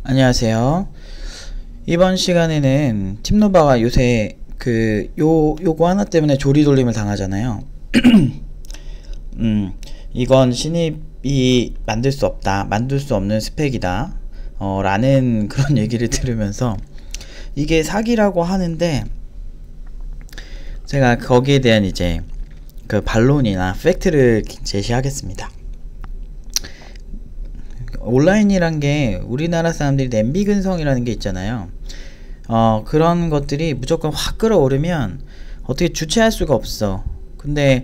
안녕하세요. 이번 시간에는 팀노바가 요새 요거 하나 때문에 조리돌림을 당하잖아요. 이건 신입이 만들 수 없는 스펙이다 라는 그런 얘기를 들으면서 이게 사기라고 하는데, 제가 거기에 대한 이제 그 반론이나 팩트를 제시하겠습니다. 온라인이란 게 우리나라 사람들이 냄비 근성이라는 게 있잖아요. 그런 것들이 무조건 확 끌어오르면 어떻게 주체할 수가 없어. 근데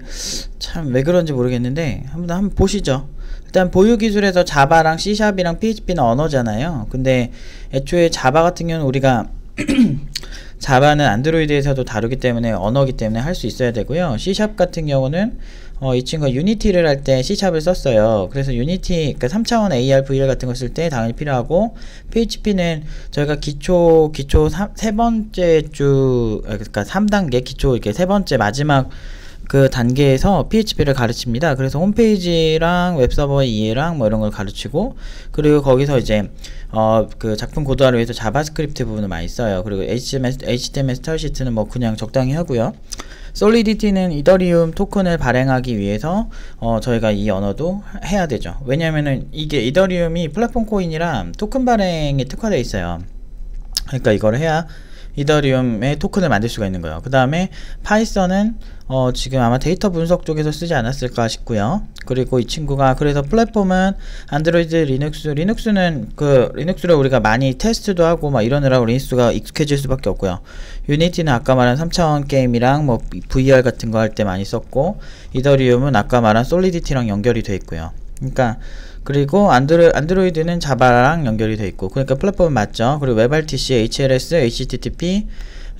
참 왜 그런지 모르겠는데 한번 보시죠. 일단 보유 기술에서 자바랑 C샵이랑 PHP는 언어잖아요. 근데 애초에 자바 같은 경우는 우리가 자바는 안드로이드에서도 다루기 때문에 언어기 때문에 할 수 있어야 되고요. C샵 같은 경우는 이 친구가 유니티를 할 때 C샵을 썼어요. 그래서 유니티, 그러니까 3차원 AR, VR 같은 거 쓸 때 당연히 필요하고, PHP는 저희가 기초 세 번째 그러니까 3단계 기초 이렇게 세 번째 마지막 그 단계에서 PHP를 가르칩니다. 그래서 홈페이지랑 웹서버의 이해랑 뭐 이런 걸 가르치고, 그리고 거기서 이제 그 작품 고도화를 위해서 자바스크립트 부분을 많이 써요. 그리고 HTML 스타일시트는 뭐 그냥 적당히 하고요. 솔리디티는 이더리움 토큰을 발행하기 위해서 저희가 이 언어도 해야 되죠. 왜냐면은 이게 이더리움이 플랫폼 코인이라 토큰 발행에 특화되어 있어요. 그러니까 이걸 해야 이더리움의 토큰을 만들 수가 있는 거예요. 그 다음에 파이썬은 지금 아마 데이터 분석 쪽에서 쓰지 않았을까 싶고요. 그리고 이 친구가 그래서 플랫폼은 안드로이드, 리눅스는 리눅스를 우리가 많이 테스트도 하고 막 이러느라고 리눅스가 익숙해질 수밖에 없고요. 유니티는 아까 말한 3차원 게임이랑 뭐 VR 같은 거 할 때 많이 썼고, 이더리움은 아까 말한 솔리디티랑 연결이 돼 있고요. 그러니까 그리고 안드로이드는 자바랑 연결이 돼 있고, 그러니까 플랫폼은 맞죠. 그리고 WebRTC, HLS, HTTP,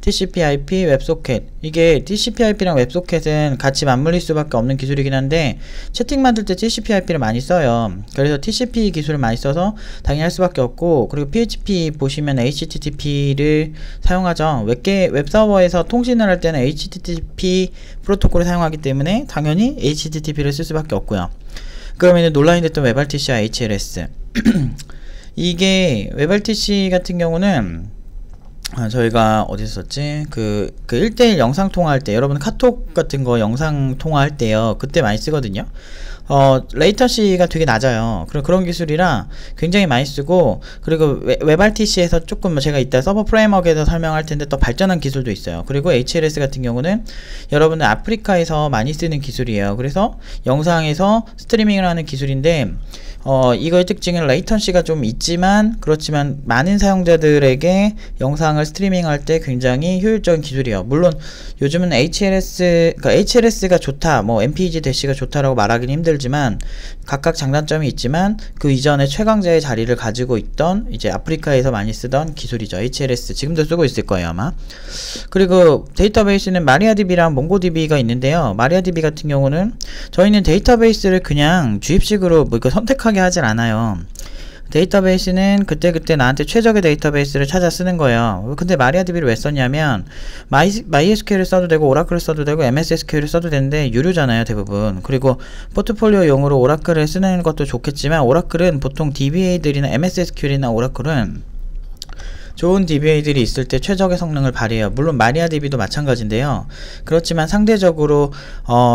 TCP/IP, 웹소켓, 이게 TCP/IP랑 웹소켓은 같이 맞물릴 수밖에 없는 기술이긴 한데 채팅 만들 때 TCP/IP를 많이 써요. 그래서 TCP 기술을 많이 써서 당연히 할 수밖에 없고, 그리고 PHP 보시면 HTTP를 사용하죠. 웹서버에서 통신을 할 때는 HTTP 프로토콜을 사용하기 때문에 당연히 HTTP를 쓸 수밖에 없고요. 그러면 논란이 됐던 WebRTC와 HLS 이게 WebRTC 같은 경우는 저희가 어디서 썼지? 그 1대1 영상 통화할 때, 여러분 카톡 같은 거 영상 통화할 때요, 그때 많이 쓰거든요. 레이턴시가 되게 낮아요. 그런 기술이라 굉장히 많이 쓰고, 그리고 WebRTC에서 조금 제가 이따 서버 프레임워크에서 설명할 텐데 더 발전한 기술도 있어요. 그리고 HLS 같은 경우는 여러분은 아프리카에서 많이 쓰는 기술이에요. 그래서 영상에서 스트리밍을 하는 기술인데, 이거의 특징은 레이턴시가 좀 있지만, 그렇지만 많은 사용자들에게 영상을 스트리밍할 때 굉장히 효율적인 기술이에요. 물론 요즘은 HLS가 좋다, 뭐 MPEG 대시가 좋다라고 말하기는 힘들지만 각각 장단점이 있지만 그 이전에 최강자의 자리를 가지고 있던 이제 아프리카에서 많이 쓰던 기술이죠. HLS 지금도 쓰고 있을 거예요 아마. 그리고 데이터베이스는 마리아DB랑 몽고DB가 있는데요. 마리아DB 같은 경우는 저희는 데이터베이스를 그냥 주입식으로 뭐 이거 선택하게 하진 않아요. 데이터베이스는 그때그때 나한테 최적의 데이터베이스를 찾아 쓰는 거예요. 근데 마리아DB를 왜 썼냐면 MySQL을 써도 되고 오라클을 써도 되고 MS SQL을 써도 되는데 유료잖아요 대부분. 그리고 포트폴리오용으로 오라클을 쓰는 것도 좋겠지만, 오라클은 보통 DBA들이나 MS SQL이나 오라클은 좋은 DBA들이 있을 때 최적의 성능을 발휘해요. 물론 마리아DB도 마찬가지인데요. 그렇지만 상대적으로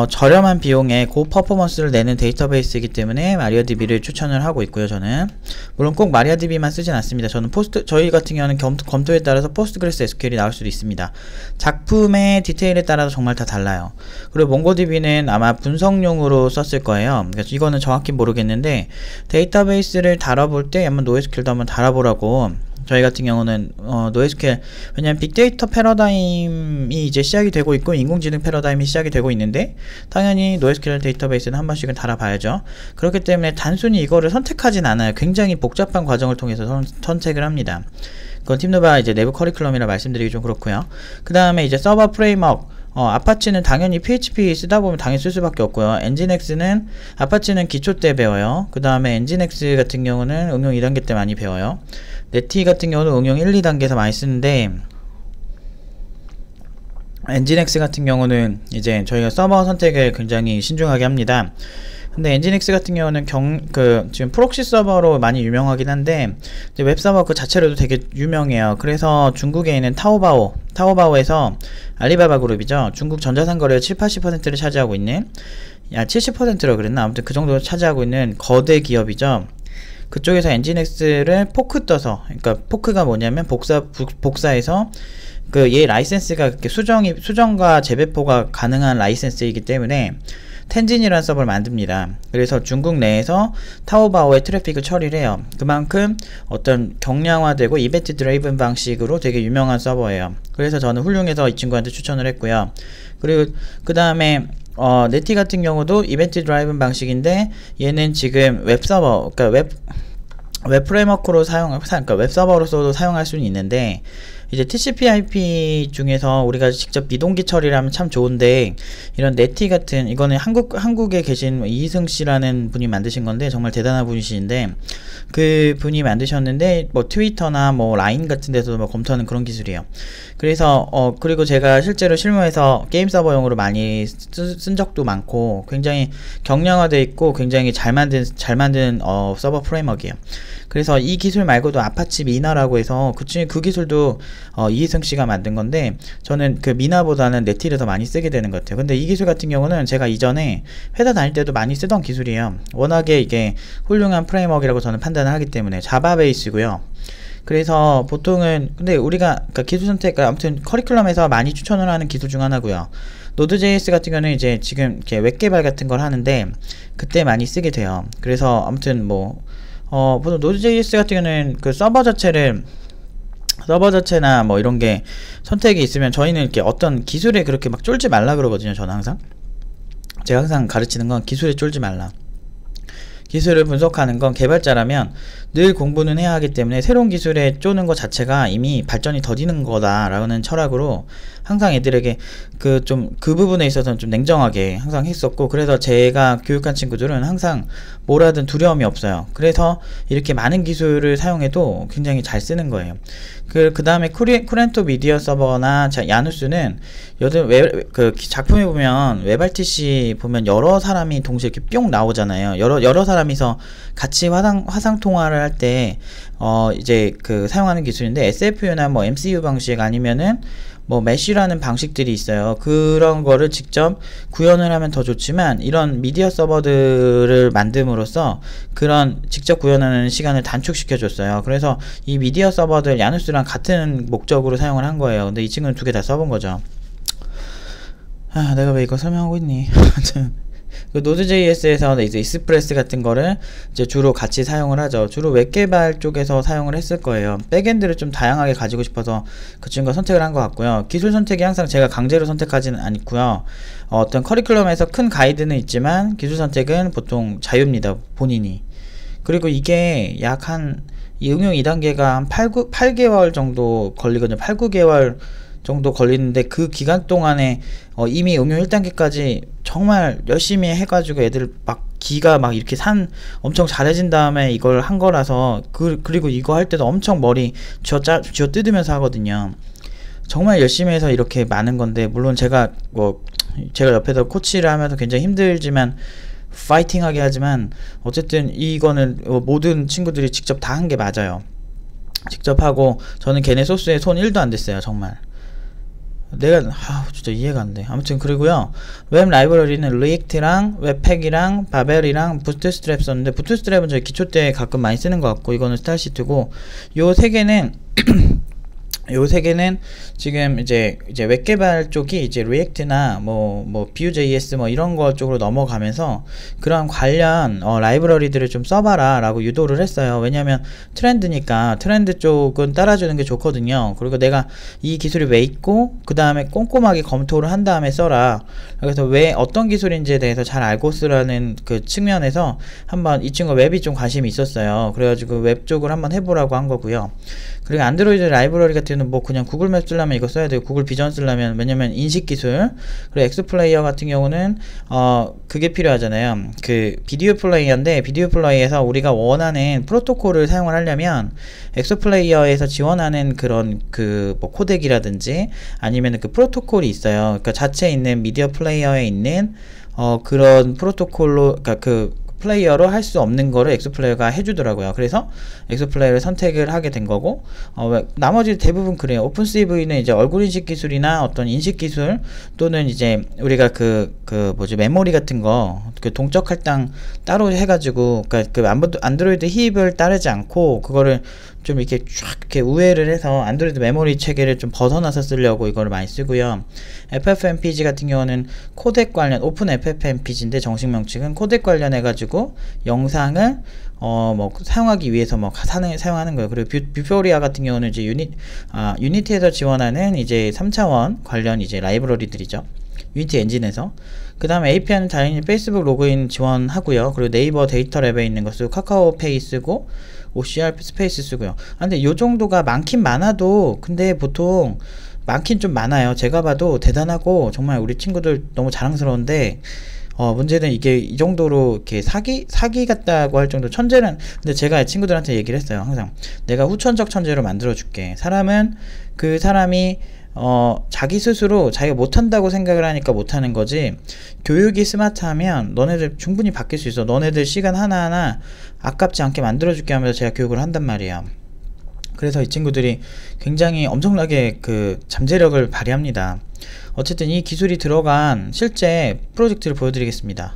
저렴한 비용에 고퍼포먼스를 내는 데이터베이스이기 때문에 마리아DB를 추천을 하고 있고요. 저는 물론 꼭 마리아DB만 쓰진 않습니다. 저는 저희 같은 경우는 검토에 따라서 포스트그레스 SQL이 나올 수도 있습니다. 작품의 디테일에 따라서 정말 다 달라요. 그리고 몽고DB는 아마 분석용으로 썼을 거예요. 그래서 이거는 정확히 모르겠는데, 데이터베이스를 다뤄볼 때 한번 NoSQL도 한번 달아보라고. 저희 같은 경우는 NoSQL, 왜냐면 빅데이터 패러다임이 이제 시작이 되고 있고 인공지능 패러다임이 시작이 되고 있는데 당연히 NoSQL 데이터베이스는 한 번씩은 달아봐야죠. 그렇기 때문에 단순히 이거를 선택하진 않아요. 굉장히 복잡한 과정을 통해서 선택을 합니다. 그건 팀노바 이제 내부 커리큘럼이라 말씀드리기 좀 그렇고요. 그 다음에 이제 서버 프레임워크, 아파치는 당연히 PHP 쓰다 보면 당연히 쓸 수밖에 없고요. 엔진엑스는 아파치는 기초 때 배워요. 그 다음에 엔진엑스 같은 경우는 응용 2단계 때 많이 배워요. 네티 같은 경우는 응용 1, 2단계에서 많이 쓰는데, 엔진엑스 같은 경우는 이제 저희가 서버 선택을 굉장히 신중하게 합니다. 근데 엔진엑스 같은 경우는 지금 프록시 서버로 많이 유명하긴 한데 웹 서버 그 자체로도 되게 유명해요. 그래서 중국에 있는 타오바오에서 알리바바 그룹이죠. 중국 전자상거래의 7~80%를 차지하고 있는 70%라고 그랬나? 아무튼 그 정도 차지하고 있는 거대 기업이죠. 그쪽에서 엔진엑스를 포크 떠서, 그러니까 포크가 뭐냐면 복사해서 얘 라이센스가 수정과 재배포가 가능한 라이센스이기 때문에 텐진이라는 서버를 만듭니다. 그래서 중국 내에서 타오바오의 트래픽을 처리를 해요. 그만큼 어떤 경량화되고 이벤트 드라이븐 방식으로 되게 유명한 서버예요. 그래서 저는 훌륭해서 이 친구한테 추천을 했고요. 그리고 그 다음에 네티 같은 경우도 이벤트 드라이븐 방식인데 얘는 지금 웹 서버, 그러니까 웹 프레임워크로 그러니까 웹 서버로서도 사용할 수는 있는데, 이제 TCP/IP 중에서 우리가 직접 비동기 처리를 하면 참 좋은데, 이런 네티 같은, 이거는 한국에 계신 이희승 씨라는 분이 만드신 건데 정말 대단한 분이신데, 그 분이 만드셨는데 뭐 트위터나 뭐 라인 같은 데서도 뭐 검토하는 그런 기술이에요. 그래서 그리고 제가 실제로 실무에서 게임 서버용으로 많이 쓴 적도 많고 굉장히 경량화되어 있고 굉장히 잘 만든 서버 프레임워크예요. 그래서 이 기술 말고도 아파치 미나라고 해서 그 기술도 이희승 씨가 만든 건데, 저는 그 미나보다는 네티를 더 많이 쓰게 되는 것 같아요. 근데 이 기술 같은 경우는 제가 이전에 회사 다닐 때도 많이 쓰던 기술이에요. 워낙에 이게 훌륭한 프레임워크라고 저는 판단을 하기 때문에. 자바 베이스고요. 그래서 보통은, 근데 우리가 그러니까 기술 선택, 아무튼 커리큘럼에서 많이 추천을 하는 기술 중 하나고요. 노드.js 같은 경우는 이제 지금 이렇게 웹 개발 같은 걸 하는데 그때 많이 쓰게 돼요. 그래서 아무튼 보통 노드.js 같은 경우는 그 서버 자체나 뭐 이런 게 선택이 있으면 저희는 이렇게 어떤 기술에 그렇게 막 쫄지 말라 그러거든요. 저는 제가 항상 가르치는 건 기술에 쫄지 말라. 기술을 분석하는 건 개발자라면 늘 공부는 해야 하기 때문에 새로운 기술에 쪼는 것 자체가 이미 발전이 더디는 거다라는 철학으로 항상 애들에게 그 부분에 있어서는 좀 냉정하게 항상 했었고, 그래서 제가 교육한 친구들은 항상 뭘 하든 두려움이 없어요. 그래서 이렇게 많은 기술을 사용해도 굉장히 잘 쓰는 거예요. 그 다음에 쿠렌토 미디어 서버나 야누스는 요즘 작품에 보면 웹RTC 보면 여러 사람이 동시에 이렇게 뿅 나오잖아요. 여러 사람이서 같이 화상 통화를 할 때 이제 사용하는 기술인데, SFU나 뭐 MCU 방식 아니면은 뭐 메쉬라는 방식들이 있어요. 그런 거를 직접 구현을 하면 더 좋지만, 이런 미디어 서버들을 만듦으로써 그런 직접 구현하는 시간을 단축시켜 줬어요. 그래서 이 미디어 서버들 야누스랑 같은 목적으로 사용을 한 거예요. 근데 이 친구는 두 개 다 써본 거죠. 내가 왜 이거 설명하고 있니? 그 노드.js에서 이제 익스프레스 같은 거를 이제 주로 같이 사용을 하죠. 주로 웹개발 쪽에서 사용을 했을 거예요. 백엔드를 좀 다양하게 가지고 싶어서 그 친구가 선택을 한 것 같고요. 기술 선택이 항상 제가 강제로 선택하지는 않고요. 어떤 커리큘럼에서 큰 가이드는 있지만 기술 선택은 보통 자유입니다. 본인이. 그리고 이게 이 응용 2단계가 한 8개월 정도 걸리거든요. 8~9개월 정도 걸리는데, 그 기간 동안에 이미 응용 1단계까지 정말 열심히 해가지고 애들 기가 이렇게 엄청 잘해진 다음에 이걸 한 거라서, 그리고 이거 할 때도 엄청 머리 쥐어 뜯으면서 하거든요. 정말 열심히 해서 이렇게 많은 건데, 물론 제가 옆에서 코치를 하면서 굉장히 힘들지만 파이팅하게 하지만, 어쨌든 이거는 모든 친구들이 직접 다 한 게 맞아요. 직접 하고, 저는 걔네 소스에 손 1도 안 댔어요. 정말 진짜 이해가 안 돼. 아무튼 그리고요, 웹 라이브러리는 리액트랑 웹팩이랑 바벨이랑 부트스트랩 썼는데, 부트스트랩은 저희 기초 때 가끔 많이 쓰는 것 같고, 이거는 스타일시트고, 요 세 개는 지금 이제 웹개발 쪽이 이제 리액트나 Vue.js 이런 거 쪽으로 넘어가면서 그런 관련 라이브러리들을 좀 써봐라 라고 유도를 했어요. 왜냐면 트렌드니까 트렌드 쪽은 따라주는 게 좋거든요. 그리고 내가 이 기술이 왜 있고 그 다음에 꼼꼼하게 검토를 한 다음에 써라. 그래서 왜 어떤 기술인지에 대해서 잘 알고 쓰라는 그 측면에서 한번 이 친구가 웹이 좀 관심이 있었어요. 그래가지고 웹 쪽을 한번 해보라고 한 거고요. 그리고 안드로이드 라이브러리 같은 경우는 그냥 구글 맵 쓰려면 이거 써야 되고, 구글 비전 쓰려면, 왜냐면 인식 기술, 그리고 엑스플레이어 같은 경우는 그게 필요하잖아요. 그 비디오 플레이어인데, 비디오 플레이어에서 우리가 원하는 프로토콜을 사용을 하려면 엑스플레이어에서 지원하는 그런 코덱이라든지 아니면 그 프로토콜이 있어요. 그러니까 자체에 있는 미디어 플레이어에 있는 그런 프로토콜로, 그러니까 그 플레이어로 할 수 없는 거를 엑소플레이어가 해주더라고요. 그래서 엑소플레이어를 선택을 하게 된 거고, 나머지 대부분 그래요. 오픈CV는 이제 얼굴 인식 기술이나 어떤 인식 기술, 또는 이제 우리가 메모리 같은 거, 그 동적 할당 따로 해가지고, 그러니까 그 안드로이드 힙을 따르지 않고, 그거를 좀 이렇게 쫙 이렇게 우회를 해서 안드로이드 메모리 체계를 좀 벗어나서 쓰려고 이거를 많이 쓰고요. FFmpeg 같은 경우는 코덱 관련, 오픈 FFmpeg인데 정식 명칭은 코덱 관련해 가지고 영상을 사용하기 위해서 사용하는 거예요. 그리고 뷰포리아 같은 경우는 이제 유니티에서 지원하는 이제 3차원 관련 이제 라이브러리들이죠. 유니티 엔진에서. 그 다음에 API는 당연히 페이스북 로그인 지원하고요. 그리고 네이버 데이터 랩에 있는 거 쓰고, 카카오페이 쓰고, OCR 스페이스 쓰고요. 근데 요 정도가 많긴 많아도, 근데 보통 많긴 좀 많아요. 제가 봐도 대단하고 정말 우리 친구들 너무 자랑스러운데, 문제는 이게 이 정도로 이렇게 사기 같다고 할 정도 천재는, 근데 제가 친구들한테 얘기를 했어요. 항상 내가 후천적 천재로 만들어 줄게. 사람은 그 사람이 자기 스스로 자기가 못한다고 생각을 하니까 못하는 거지, 교육이 스마트하면 너네들 충분히 바뀔 수 있어. 너네들 시간 하나하나 아깝지 않게 만들어줄게 하면서 제가 교육을 한단 말이에요. 그래서 이 친구들이 굉장히 엄청나게 그 잠재력을 발휘합니다. 어쨌든 이 기술이 들어간 실제 프로젝트를 보여드리겠습니다.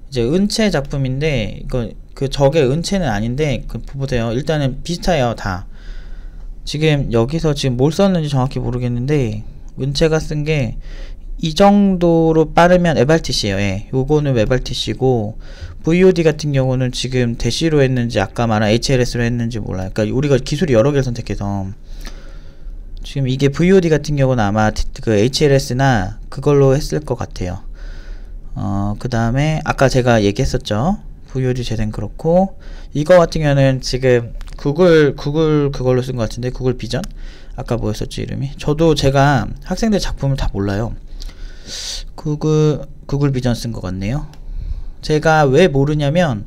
이제 은채 작품인데, 이거 저게 은채는 아닌데, 보세요. 일단은 비슷해요, 다. 지금 여기서 지금 뭘 썼는지 정확히 모르겠는데, 은채가 쓴 게 이 정도로 빠르면 WebRTC예요. 예. 요거는 WebRTC고, VOD 같은 경우는 지금 대시로 했는지 아까 말한 HLS로 했는지 몰라요. 그러니까 우리가 기술이 여러 개를 선택해서, 지금 이게 VOD 같은 경우는 아마 그 HLS나 그걸로 했을 것 같아요. 그 다음에 아까 제가 얘기했었죠. VOD 재생 그렇고, 이거 같은 경우는 지금 구글 그걸로 쓴 것 같은데, 구글 비전? 아까 뭐였었지 이름이? 저도 제가 학생들 작품을 다 몰라요. 구글 비전 쓴 것 같네요. 제가 왜 모르냐면,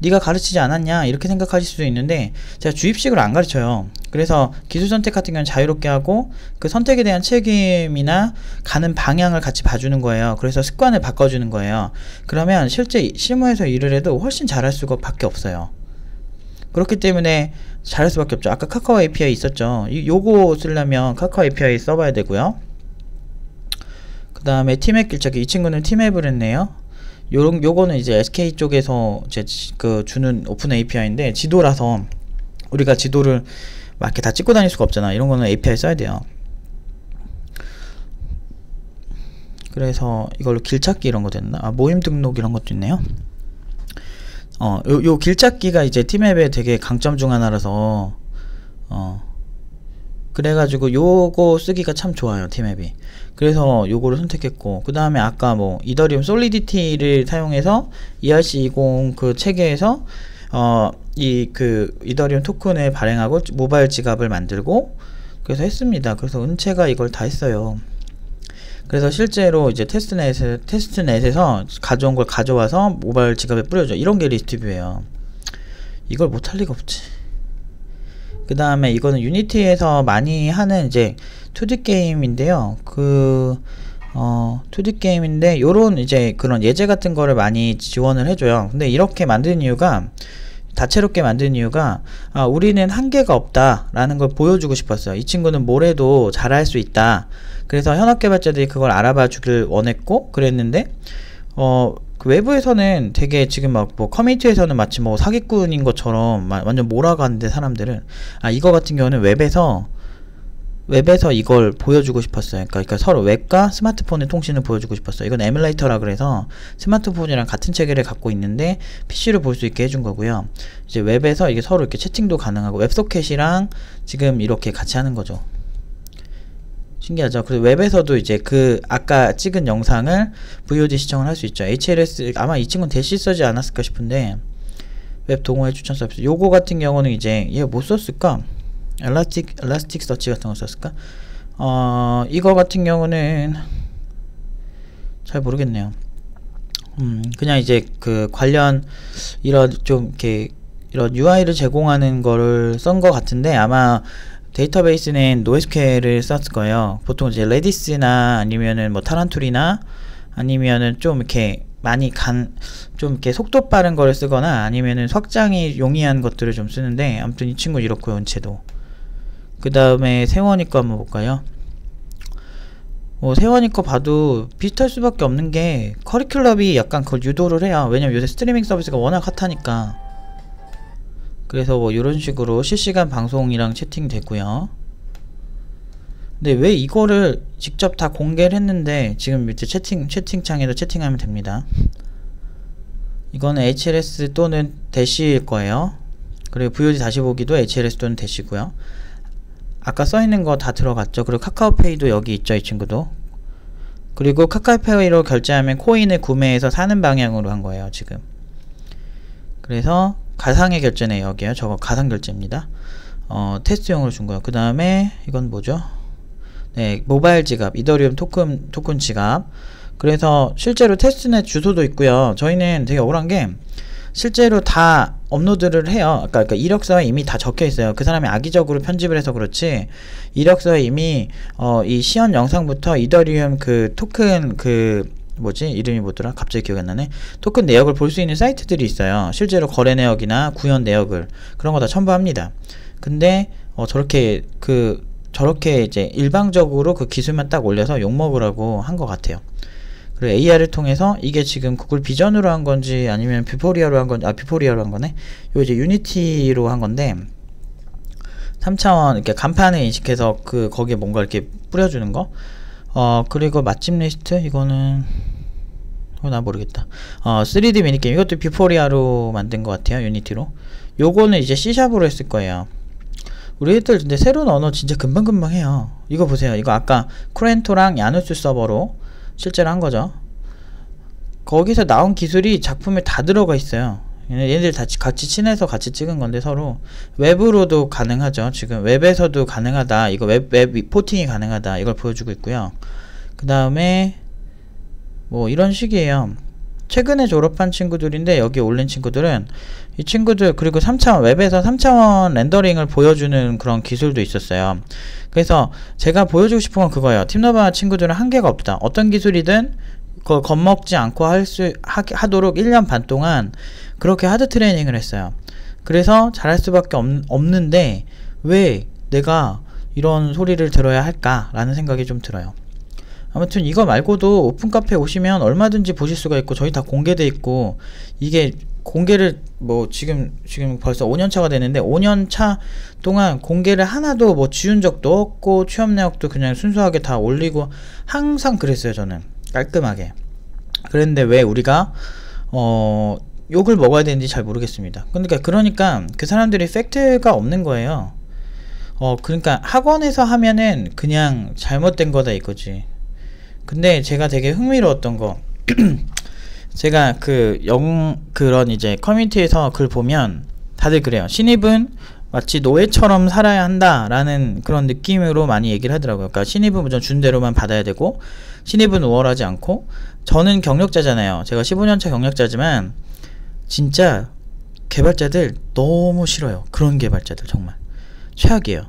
네가 가르치지 않았냐 이렇게 생각하실 수도 있는데, 제가 주입식으로 안 가르쳐요. 그래서 기술 선택 같은 경우는 자유롭게 하고, 그 선택에 대한 책임이나 가는 방향을 같이 봐주는 거예요. 그래서 습관을 바꿔주는 거예요. 그러면 실제 실무에서 일을 해도 훨씬 잘할 수가 밖에 없어요. 그렇기 때문에 잘할 수밖에 없죠. 아까 카카오 API 있었죠. 요거 쓰려면 카카오 API 써봐야 되고요. 그 다음에 팀앱 길찾기, 이 친구는 팀앱을 했네요. 요거는 이제 SK 쪽에서 주는 오픈 API인데, 지도라서 우리가 지도를 막 이렇게 다 찍고 다닐 수가 없잖아. 이런 거는 API 써야 돼요. 그래서 이걸로 길찾기 이런 거 됐나? 모임 등록 이런 것도 있네요. 요 길찾기가 이제 팀앱의 되게 강점 중 하나라서, 그래가지고 요거 쓰기가 참 좋아요, 팀앱이. 그래서 요거를 선택했고, 그 다음에 아까 이더리움 솔리디티를 사용해서 ERC20 그 체계에서 이더리움 토큰을 발행하고 모바일 지갑을 만들고, 그래서 했습니다. 그래서 은채가 이걸 다 했어요. 그래서 실제로 이제 테스트넷에서 가져온 걸 가져와서 모바일 지갑에 뿌려줘. 이런 게 리스트뷰예요. 이걸 못할 리가 없지. 그 다음에 이거는 유니티에서 많이 하는 이제 2D 게임인데요. 2D 게임인데, 요런 이제 그런 예제 같은 거를 많이 지원을 해줘요. 근데 이렇게 만든 이유가, 다채롭게 만든 이유가, 우리는 한계가 없다 라는 걸 보여주고 싶었어요. 이 친구는 뭘 해도 잘할 수 있다. 그래서 현업 개발자들이 그걸 알아봐 주길 원했고 그랬는데, 그 외부에서는 되게 지금 커뮤니티에서는 마치 사기꾼인 것처럼 완전 몰아가는데, 사람들은 이거 같은 경우는 웹에서 이걸 보여주고 싶었어요. 그러니까 서로 웹과 스마트폰의 통신을 보여주고 싶었어요. 이건 에뮬레이터라 그래서 스마트폰이랑 같은 체계를 갖고 있는데 PC를 볼 수 있게 해준 거고요. 이제 웹에서 이게 서로 이렇게 채팅도 가능하고, 웹소켓이랑 지금 이렇게 같이 하는 거죠. 신기하죠? 그래서 웹에서도 이제 아까 찍은 영상을 VOD 시청을 할 수 있죠. HLS, 아마 이 친구는 대시 쓰지 않았을까 싶은데, 웹 동호회 추천 서비스. 요거 같은 경우는 이제 얘 뭐 썼을까? 엘라스틱 서치 같은 거 썼을까? 이거 같은 경우는 잘 모르겠네요. 그냥 이제 관련 이런 이런 UI를 제공하는 거를 쓴 거 같은데, 아마 데이터베이스는 NoSQL을 썼을 거예요. 보통 이제 레디스나 아니면은 타란툴이나 아니면은 좀 이렇게 많이 좀 이렇게 속도 빠른 거를 쓰거나 아니면은 확장이 용이한 것들을 좀 쓰는데, 아무튼 이 친구 이렇고요. 은채도. 그 다음에 세원이 거 한번 볼까요? 세원이 거 봐도 비슷할 수밖에 없는 게 커리큘럼이 약간 그걸 유도를 해요. 왜냐면 요새 스트리밍 서비스가 워낙 핫하니까. 그래서 뭐 이런 식으로 실시간 방송이랑 채팅 되고요. 근데 왜 이거를 직접 다 공개를 했는데 지금 밑에 채팅창에도 채팅하면 됩니다. 이거는 HLS 또는 대시일 거예요. 그리고 VOD 다시 보기도 HLS 또는 대시고요. 아까 써있는 거 다 들어갔죠. 그리고 카카오페이도 여기 있죠. 이 친구도. 그리고 카카오페이로 결제하면 코인을 구매해서 사는 방향으로 한 거예요. 지금. 그래서 가상의 결제네. 여기요. 저거 가상 결제입니다. 테스트용으로 준 거예요. 그 다음에 이건 뭐죠? 네, 모바일 지갑, 이더리움 토큰 지갑. 그래서 실제로 테스트넷 주소도 있고요. 저희는 되게 억울한 게 실제로 다 업로드를 해요. 그러니까 이력서에 이미 다 적혀 있어요. 그 사람이 악의적으로 편집을 해서 그렇지, 이력서에 이미 이 시연 영상부터 이더리움 그 토큰 뭐지? 이름이 뭐더라? 갑자기 기억이 안 나네. 토큰 내역을 볼 수 있는 사이트들이 있어요. 실제로 거래 내역이나 구현 내역을, 그런 거 다 첨부합니다. 근데 저렇게 이제 일방적으로 그 기술만 딱 올려서 욕먹으라고 한 것 같아요. 그리고 AR을 통해서 이게 지금 구글 비전으로 한 건지 아니면 뷰포리아로 한 건지, 뷰포리아로 한 거네. 요 이제 유니티로 한 건데 3차원 이렇게 간판을 인식해서 거기에 뭔가 이렇게 뿌려주는 거. 그리고 맛집 리스트, 이거는 나 모르겠다. 3D 미니게임, 이것도 뷰포리아로 만든 것 같아요. 유니티로. 요거는 이제 C샵으로 했을 거예요. 우리 애들 근데 새로운 언어 진짜 금방금방 해요. 이거 보세요. 이거 아까 쿠렌토랑 야누스 서버로 실제로 한 거죠. 거기서 나온 기술이 작품에 다 들어가 있어요. 얘네들 다 같이 친해서 같이 찍은 건데, 서로 웹으로도 가능하죠. 지금 웹에서도 가능하다, 이거 웹 포팅이 가능하다, 이걸 보여주고 있고요. 그 다음에 뭐 이런 식이에요. 최근에 졸업한 친구들인데 여기 올린 친구들은 이 친구들, 그리고 3차원 웹에서 3차원 렌더링을 보여주는 그런 기술도 있었어요. 그래서 제가 보여주고 싶은 건 그거예요. 팀너바 친구들은 한계가 없다. 어떤 기술이든 겁먹지 않고 하도록 1년 반 동안 그렇게 하드 트레이닝을 했어요. 그래서 잘할 수밖에 없는데 왜 내가 이런 소리를 들어야 할까 라는 생각이 좀 들어요. 아무튼 이거 말고도 오픈카페 오시면 얼마든지 보실 수가 있고, 저희 다 공개돼 있고, 이게 공개를 뭐 지금 벌써 5년차가 되는데 5년차 동안 공개를 하나도 뭐 지운 적도 없고, 취업 내역도 그냥 순수하게 다 올리고 항상 그랬어요. 저는 깔끔하게. 그랬는데 왜 우리가 욕을 먹어야 되는지 잘 모르겠습니다. 그러니까 그 사람들이 팩트가 없는 거예요. 그러니까 학원에서 하면은 그냥 잘못된 거다 이거지. 근데 제가 되게 흥미로웠던 거 제가 그런 이제 커뮤니티에서 글 보면 다들 그래요. 신입은 마치 노예처럼 살아야 한다 라는 그런 느낌으로 많이 얘기를 하더라고요. 그러니까 신입은 무조건 준 대로만 받아야 되고, 신입은 우월하지 않고. 저는 경력자잖아요. 제가 15년차 경력자지만 진짜 개발자들 너무 싫어요. 그런 개발자들 정말 최악이에요.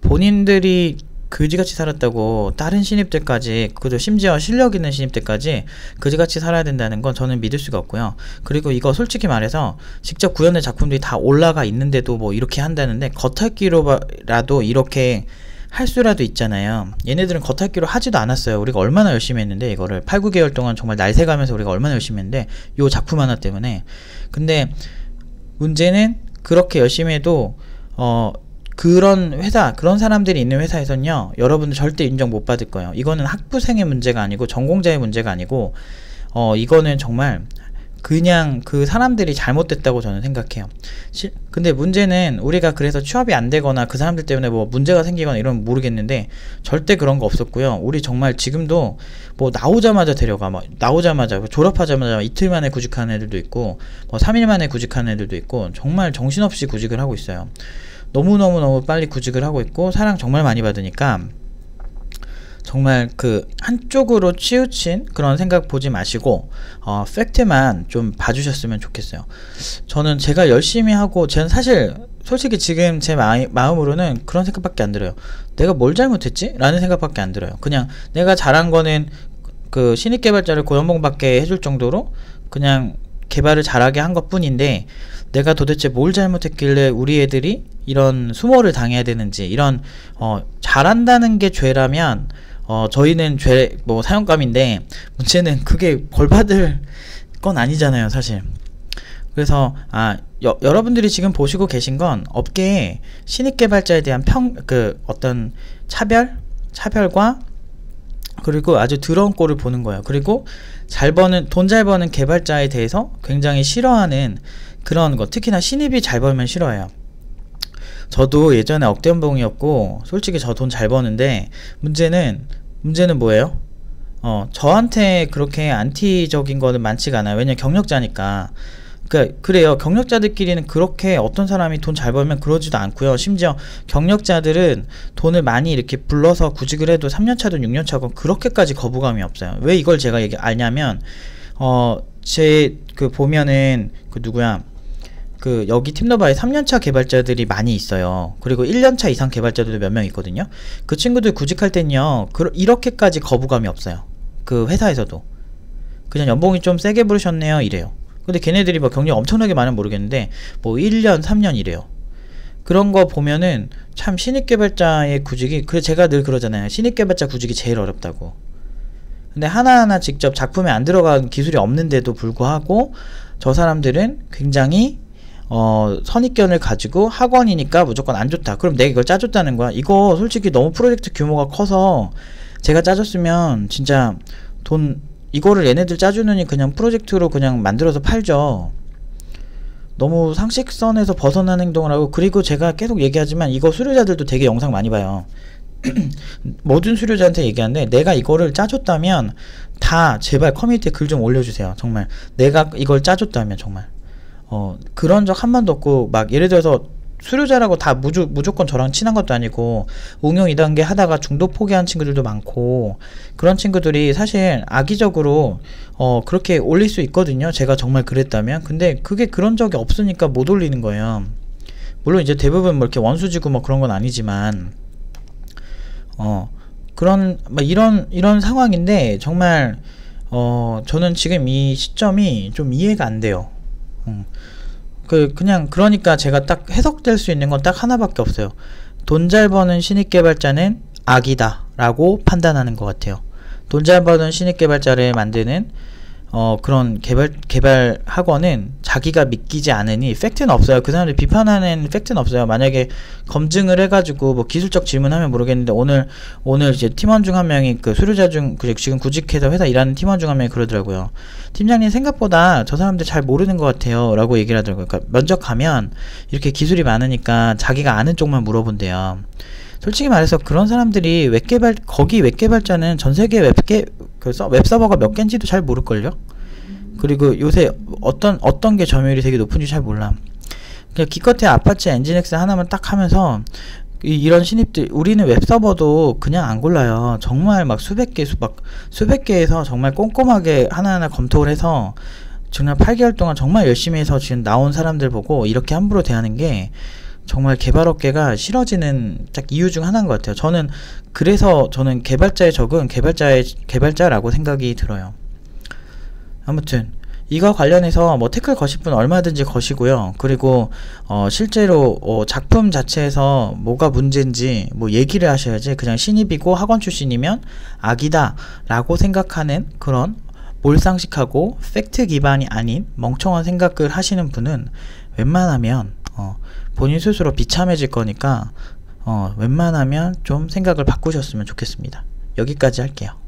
본인들이 그지같이 살았다고 다른 신입들까지, 그것도 심지어 실력 있는 신입들까지 그지같이 살아야 된다는 건 저는 믿을 수가 없고요. 그리고 이거 솔직히 말해서 직접 구현된 작품들이 다 올라가 있는데도 뭐 이렇게 한다는데, 겉핥기로라도 이렇게 할 수라도 있잖아요. 얘네들은 겉핥기로 하지도 않았어요. 우리가 얼마나 열심히 했는데, 이거를 8, 9개월 동안 정말 날새가면서 우리가 얼마나 열심히 했는데, 요 작품 하나 때문에. 근데 문제는 그렇게 열심히 해도 그런 사람들이 있는 회사에서는요, 여러분들 절대 인정 못 받을 거예요. 이거는 학부생의 문제가 아니고 전공자의 문제가 아니고, 이거는 정말 그냥 그 사람들이 잘못됐다고 저는 생각해요. 근데 문제는 우리가 그래서 취업이 안 되거나 그 사람들 때문에 뭐 문제가 생기거나 이러면 모르겠는데, 절대 그런 거 없었고요. 우리 정말 지금도 뭐 나오자마자 졸업하자마자 이틀 만에 구직하는 애들도 있고, 뭐 3일 만에 구직하는 애들도 있고, 정말 정신없이 구직을 하고 있어요. 너무 빨리 구직을 하고 있고, 사랑 정말 많이 받으니까 정말 한쪽으로 치우친 그런 생각 보지 마시고 팩트만 좀 봐주셨으면 좋겠어요. 저는 제가 열심히 하고, 저는 사실 솔직히 지금 제 마음으로는 그런 생각밖에 안 들어요. 내가 뭘 잘못했지? 라는 생각밖에 안 들어요. 그냥 내가 잘한 거는 그 신입 개발자를 고연봉 받게 해줄 정도로 그냥 개발을 잘하게 한 것뿐인데, 내가 도대체 뭘 잘못했길래 우리 애들이 이런 수모를 당해야 되는지, 이런 잘한다는 게 죄라면 저희는 죄 뭐 사형감인데, 문제는 그게 벌 받을 건 아니잖아요, 사실. 그래서 여러분들이 지금 보시고 계신 건 업계에 신입 개발자에 대한 어떤 차별과 그리고 아주 더러운 꼴을 보는 거예요. 그리고 돈 잘 버는 개발자에 대해서 굉장히 싫어하는 그런 거, 특히나 신입이 잘 벌면 싫어해요. 저도 예전에 억대 연봉이었고 솔직히 저 돈 잘 버는데, 문제는 뭐예요? 저한테 그렇게 안티적인 거는 많지가 않아요. 왜냐면 경력자니까. 그래요. 경력자들끼리는 그렇게 어떤 사람이 돈 잘 벌면 그러지도 않고요. 심지어 경력자들은 돈을 많이 이렇게 불러서 구직을 해도 3년차든 6년차건 그렇게까지 거부감이 없어요. 왜 이걸 제가 알냐면, 보면은 여기 팀너바에 3년차 개발자들이 많이 있어요. 그리고 1년차 이상 개발자들도 몇 명 있거든요. 그 친구들 구직할 땐요, 이렇게까지 거부감이 없어요. 그 회사에서도 그냥 연봉이 좀 세게 부르셨네요 이래요. 근데 걔네들이 뭐 경력 엄청나게 많으면 모르겠는데 뭐 1년 3년 이래요. 그런 거 보면은 참 신입 개발자의 구직이, 제가 늘 그러잖아요. 신입 개발자 구직이 제일 어렵다고. 근데 하나하나 직접 작품에 안 들어간 기술이 없는데도 불구하고 저 사람들은 굉장히 선입견을 가지고 학원이니까 무조건 안 좋다, 그럼 내가 이걸 짜줬다는 거야. 이거 솔직히 너무 프로젝트 규모가 커서 제가 짜줬으면 진짜 이거를 얘네들 짜주느니 그냥 프로젝트로 그냥 만들어서 팔죠. 너무 상식선에서 벗어난 행동을 하고, 그리고 제가 계속 얘기하지만 이거 수료자들도 되게 영상 많이 봐요. 모든 수료자한테 얘기하는데, 내가 이거를 짜줬다면 다 제발 커뮤니티에 글 좀 올려주세요. 정말 내가 이걸 짜줬다면 정말 그런 적 한 번도 없고, 막 예를 들어서 수료자라고 다 무조건 저랑 친한 것도 아니고 응용 2단계 하다가 중도 포기한 친구들도 많고, 그런 친구들이 사실 악의적으로 그렇게 올릴 수 있거든요, 제가 정말 그랬다면. 근데 그게 그런 적이 없으니까 못 올리는 거예요. 물론 이제 대부분 뭐 이렇게 원수지고 뭐 그런 건 아니지만 이런 상황인데, 정말 저는 지금 이 시점이 좀 이해가 안 돼요. 그러니까 제가 딱 해석될 수 있는 건 딱 하나밖에 없어요. 돈 잘 버는 신입 개발자는 악이다 라고 판단하는 것 같아요. 돈 잘 버는 신입 개발자를 만드는 그런 개발 학원은 자기가 믿기지 않으니 팩트는 없어요. 그 사람들 비판하는 팩트는 없어요. 만약에 검증을 해가지고 뭐 기술적 질문하면 모르겠는데, 오늘 이제 팀원 중 한 명이 수료자 중 지금 구직해서 회사 일하는 팀원 중 한 명이 그러더라고요. 팀장님 생각보다 저 사람들 잘 모르는 것 같아요 라고 얘기를 하더라고요. 그러니까 면접 가면 이렇게 기술이 많으니까 자기가 아는 쪽만 물어본대요. 솔직히 말해서 그런 사람들이 거기 웹개발자는 전세계 웹서버가 몇 개인지도 잘 모를걸요? 그리고 요새 어떤 게 점유율이 되게 높은지 잘 몰라. 그냥 기껏해 아파치 엔진엑스 하나만 딱 하면서 이런 신입들, 우리는 웹서버도 그냥 안 골라요. 정말 막 수백 개에서 정말 꼼꼼하게 하나하나 검토를 해서 정말 8개월 동안 정말 열심히 해서 지금 나온 사람들 보고 이렇게 함부로 대하는 게 정말 개발업계가 싫어지는 딱 이유 중 하나인 것 같아요. 그래서 저는 개발자의 적은 개발자라고 생각이 들어요. 아무튼 이거 관련해서 뭐 태클 거실 분 얼마든지 거시고요. 그리고 실제로 작품 자체에서 뭐가 문제인지 뭐 얘기를 하셔야지, 그냥 신입이고 학원 출신이면 악이다 라고 생각하는 그런 몰상식하고 팩트 기반이 아닌 멍청한 생각을 하시는 분은 웬만하면 본인 스스로 비참해질 거니까 웬만하면 좀 생각을 바꾸셨으면 좋겠습니다. 여기까지 할게요.